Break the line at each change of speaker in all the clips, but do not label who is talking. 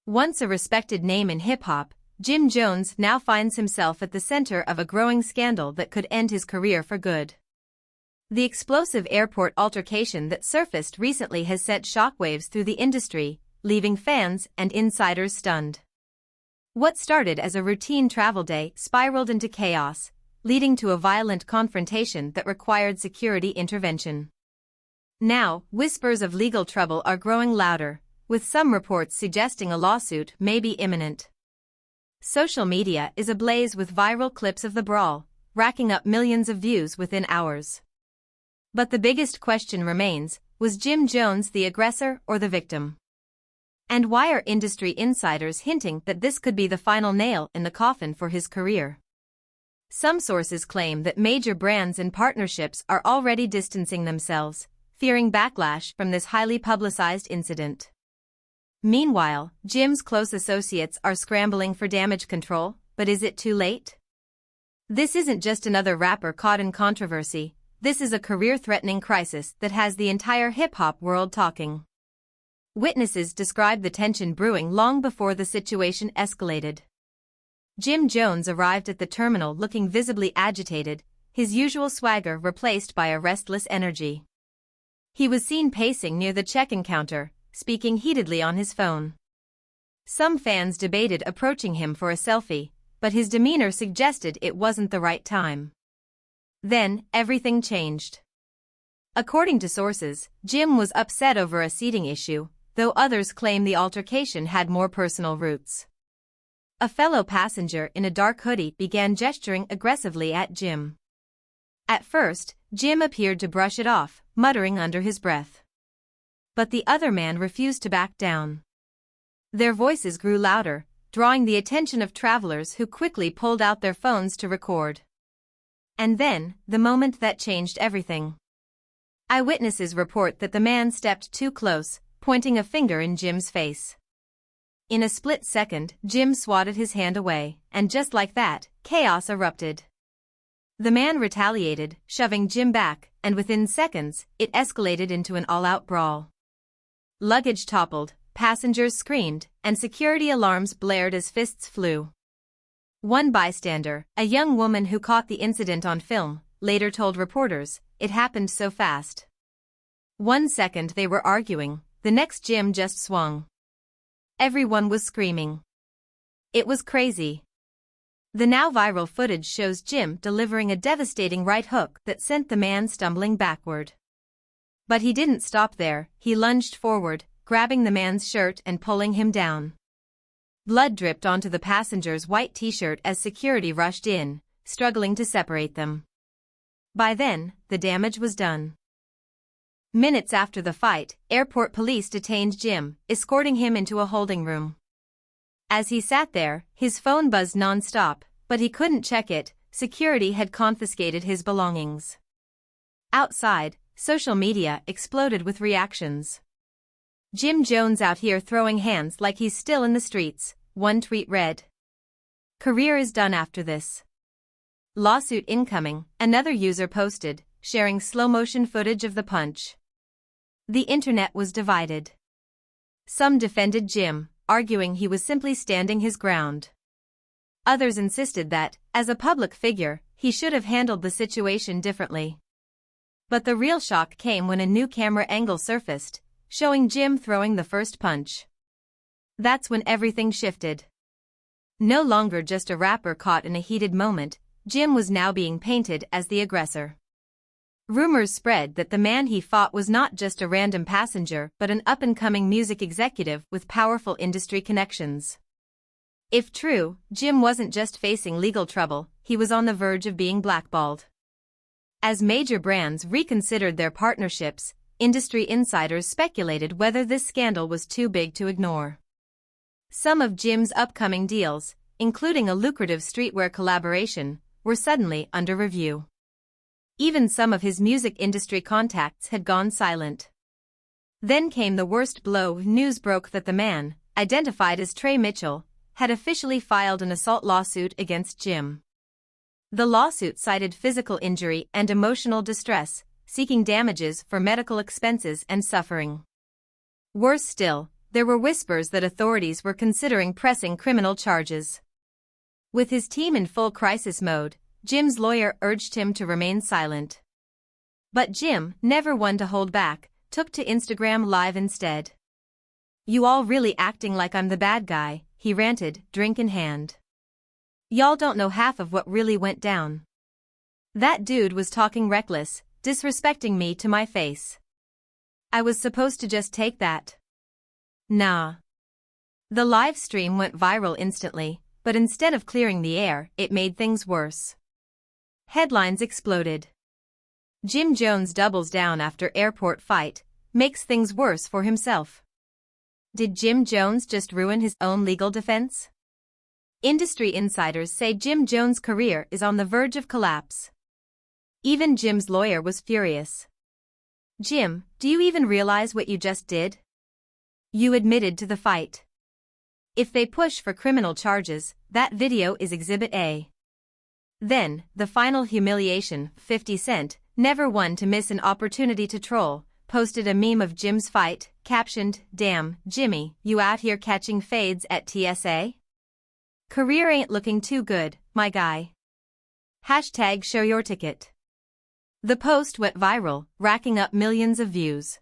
Once a respected name in hip-hop, Jim Jones now finds himself at the center of a growing scandal that could end his career for good. The explosive airport altercation that surfaced recently has sent shockwaves through the industry, leaving fans and insiders stunned. What started as a routine travel day spiraled into chaos, leading to a violent confrontation that required security intervention. Now, whispers of legal trouble are growing louder, with some reports suggesting a lawsuit may be imminent. Social media is ablaze with viral clips of the brawl, racking up millions of views within hours. But the biggest question remains, was Jim Jones the aggressor or the victim? And why are industry insiders hinting that this could be the final nail in the coffin for his career? Some sources claim that major brands and partnerships are already distancing themselves, fearing backlash from this highly publicized incident. Meanwhile, Jim's close associates are scrambling for damage control, but is it too late? This isn't just another rapper caught in controversy, this is a career-threatening crisis that has the entire hip-hop world talking. Witnesses described the tension brewing long before the situation escalated. Jim Jones arrived at the terminal looking visibly agitated, his usual swagger replaced by a restless energy. He was seen pacing near the check-in counter, speaking heatedly on his phone. Some fans debated approaching him for a selfie, but his demeanor suggested it wasn't the right time. Then, everything changed. According to sources, Jim was upset over a seating issue, though others claim the altercation had more personal roots. A fellow passenger in a dark hoodie began gesturing aggressively at Jim. At first, Jim appeared to brush it off, muttering under his breath. But the other man refused to back down. Their voices grew louder, drawing the attention of travelers who quickly pulled out their phones to record. And then, the moment that changed everything. Eyewitnesses report that the man stepped too close, pointing a finger in Jim's face. In a split second, Jim swatted his hand away, and just like that, chaos erupted. The man retaliated, shoving Jim back, and within seconds, it escalated into an all-out brawl. Luggage toppled, passengers screamed, and security alarms blared as fists flew. One bystander, a young woman who caught the incident on film, later told reporters, "It happened so fast. 1 second they were arguing, the next Jim just swung." Everyone was screaming. It was crazy. The now viral footage shows Jim delivering a devastating right hook that sent the man stumbling backward. But he didn't stop there, he lunged forward, grabbing the man's shirt and pulling him down. Blood dripped onto the passenger's white t-shirt as security rushed in, struggling to separate them. By then, the damage was done. Minutes after the fight, airport police detained Jim, escorting him into a holding room. As he sat there, his phone buzzed non-stop, but he couldn't check it, security had confiscated his belongings. Outside, social media exploded with reactions. "Jim Jones out here throwing hands like he's still in the streets," one tweet read. "Career is done after this. Lawsuit incoming," another user posted, sharing slow-motion footage of the punch. The internet was divided. Some defended Jim, arguing he was simply standing his ground. Others insisted that, as a public figure, he should have handled the situation differently. But the real shock came when a new camera angle surfaced, showing Jim throwing the first punch. That's when everything shifted. No longer just a rapper caught in a heated moment, Jim was now being painted as the aggressor. Rumors spread that the man he fought was not just a random passenger but an up-and-coming music executive with powerful industry connections. If true, Jim wasn't just facing legal trouble, he was on the verge of being blackballed. As major brands reconsidered their partnerships, industry insiders speculated whether this scandal was too big to ignore. Some of Jim's upcoming deals, including a lucrative streetwear collaboration, were suddenly under review. Even some of his music industry contacts had gone silent. Then came the worst blow. News broke that the man, identified as Trey Mitchell, had officially filed an assault lawsuit against Jim. The lawsuit cited physical injury and emotional distress, seeking damages for medical expenses and suffering. Worse still, there were whispers that authorities were considering pressing criminal charges. With his team in full crisis mode, Jim's lawyer urged him to remain silent. But Jim, never one to hold back, took to Instagram Live instead. "You all really acting like I'm the bad guy," he ranted, drink in hand. "Y'all don't know half of what really went down. That dude was talking reckless, disrespecting me to my face. I was supposed to just take that. Nah." The live stream went viral instantly, but instead of clearing the air, it made things worse. Headlines exploded. Jim Jones doubles down after airport fight, makes things worse for himself. Did Jim Jones just ruin his own legal defense? Industry insiders say Jim Jones' career is on the verge of collapse. Even Jim's lawyer was furious. "Jim, do you even realize what you just did? You admitted to the fight. If they push for criminal charges, that video is Exhibit A." Then, the final humiliation. 50 Cent, never one to miss an opportunity to troll, posted a meme of Jim's fight, captioned, "Damn, Jimmy, you out here catching fades at TSA? Career ain't looking too good, my guy. Hashtag show your ticket." The post went viral, racking up millions of views.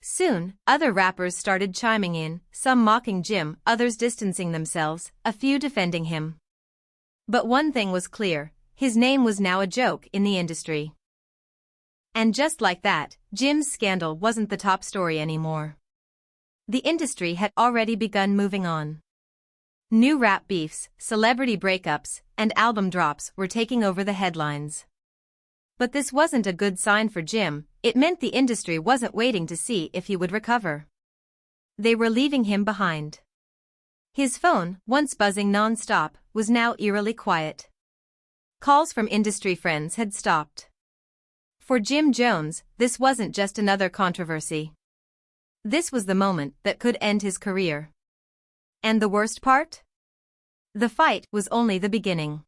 Soon, other rappers started chiming in, some mocking Jim, others distancing themselves, a few defending him. But one thing was clear, his name was now a joke in the industry. And just like that, Jim's scandal wasn't the top story anymore. The industry had already begun moving on. New rap beefs, celebrity breakups, and album drops were taking over the headlines. But this wasn't a good sign for Jim. It meant the industry wasn't waiting to see if he would recover. They were leaving him behind. His phone, once buzzing non-stop, was now eerily quiet. Calls from industry friends had stopped. For Jim Jones, this wasn't just another controversy. This was the moment that could end his career. And the worst part? The fight was only the beginning.